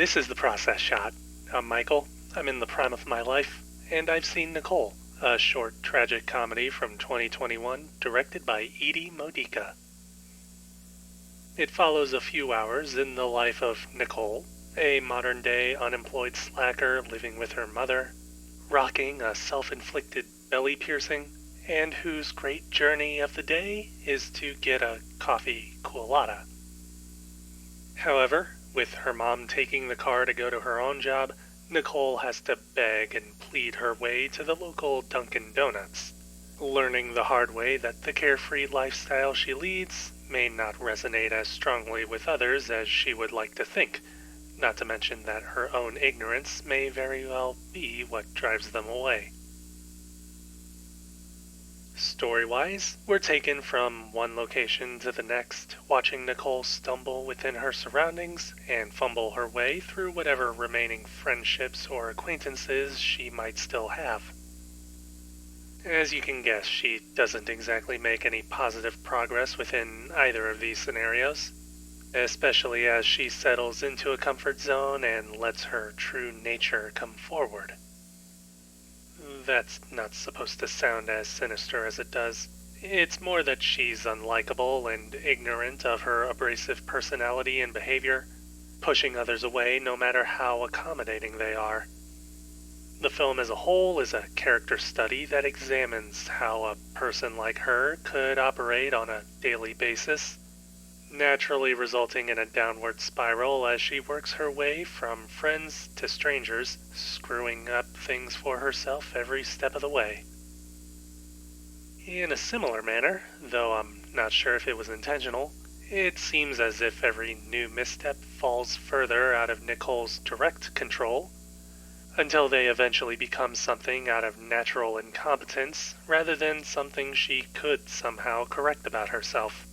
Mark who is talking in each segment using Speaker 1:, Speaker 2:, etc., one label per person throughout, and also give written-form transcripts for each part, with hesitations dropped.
Speaker 1: This is The Process Shot. I'm Michael. I'm in the prime of my life, and I've seen Nicole, a short tragic comedy from 2021 directed by Edy Modica. It follows a few hours in the life of Nicole, a modern-day unemployed slacker living with her mother, rocking a self-inflicted belly piercing, and whose great journey of the day is to get a coffee cuolata. However, with her mom taking the car to go to her own job, Nicole has to beg and plead her way to the local Dunkin' Donuts, learning the hard way that the carefree lifestyle she leads may not resonate as strongly with others as she would like to think, not to mention that her own ignorance may very well be what drives them away. Story-wise, we're taken from one location to the next, watching Nicole stumble within her surroundings and fumble her way through whatever remaining friendships or acquaintances she might still have. As you can guess, she doesn't exactly make any positive progress within either of these scenarios, especially as she settles into a comfort zone and lets her true nature come forward. That's not supposed to sound as sinister as it does. It's more that she's unlikable and ignorant of her abrasive personality and behavior, pushing others away no matter how accommodating they are. The film as a whole is a character study that examines how a person like her could operate on a daily basis, naturally resulting in a downward spiral as she works her way from friends to strangers, screwing up things for herself every step of the way. In a similar manner, though I'm not sure if it was intentional, it seems as if every new misstep falls further out of Nicole's direct control, until they eventually become something out of natural incompetence rather than something she could somehow correct about herself.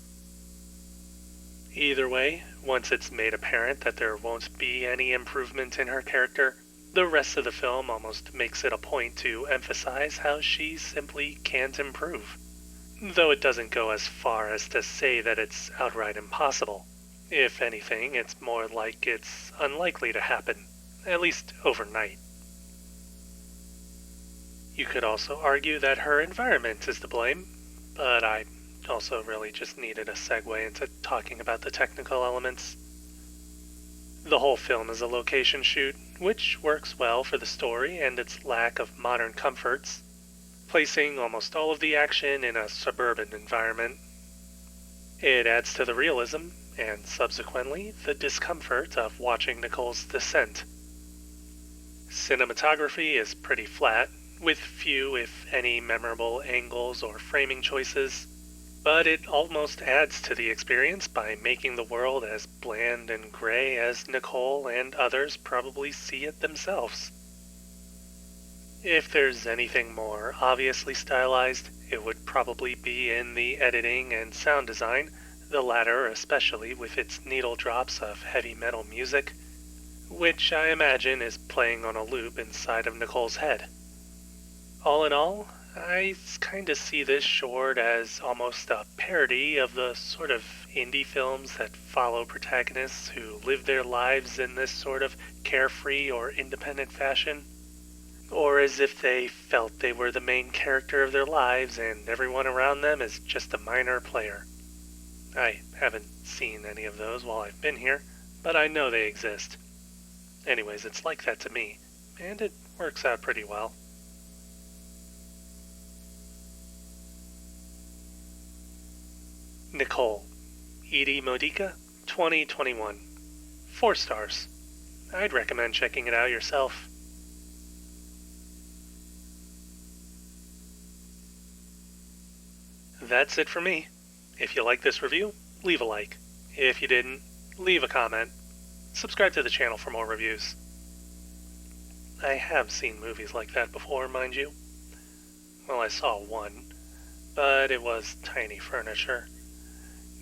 Speaker 1: Either way, once it's made apparent that there won't be any improvement in her character, the rest of the film almost makes it a point to emphasize how she simply can't improve. Though it doesn't go as far as to say that it's outright impossible. If anything, it's more like it's unlikely to happen, at least overnight. You could also argue that her environment is to blame, but I also really just needed a segue into talking about the technical elements. The whole film is a location shoot, which works well for the story and its lack of modern comforts, placing almost all of the action in a suburban environment. It adds to the realism, and subsequently the discomfort of watching Nicole's descent. Cinematography is pretty flat, with few, if any, memorable angles or framing choices, but it almost adds to the experience by making the world as bland and gray as Nicole and others probably see it themselves. If there's anything more obviously stylized, it would probably be in the editing and sound design, the latter especially with its needle drops of heavy metal music, which I imagine is playing on a loop inside of Nicole's head. All in all, I kind of see this short as almost a parody of the sort of indie films that follow protagonists who live their lives in this sort of carefree or independent fashion, or as if they felt they were the main character of their lives and everyone around them is just a minor player. I haven't seen any of those while I've been here, but I know they exist. Anyways, it's like that to me, and it works out pretty well. Nicole, Edy Modica, 2021. 4 stars. I'd recommend checking it out yourself. That's it for me. If you like this review, leave a like. If you didn't, leave a comment. Subscribe to the channel for more reviews. I have seen movies like that before, mind you. Well, I saw one, but it was tiny furniture.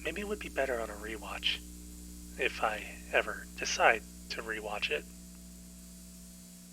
Speaker 1: Maybe it would be better on a rewatch, if I ever decide to rewatch it.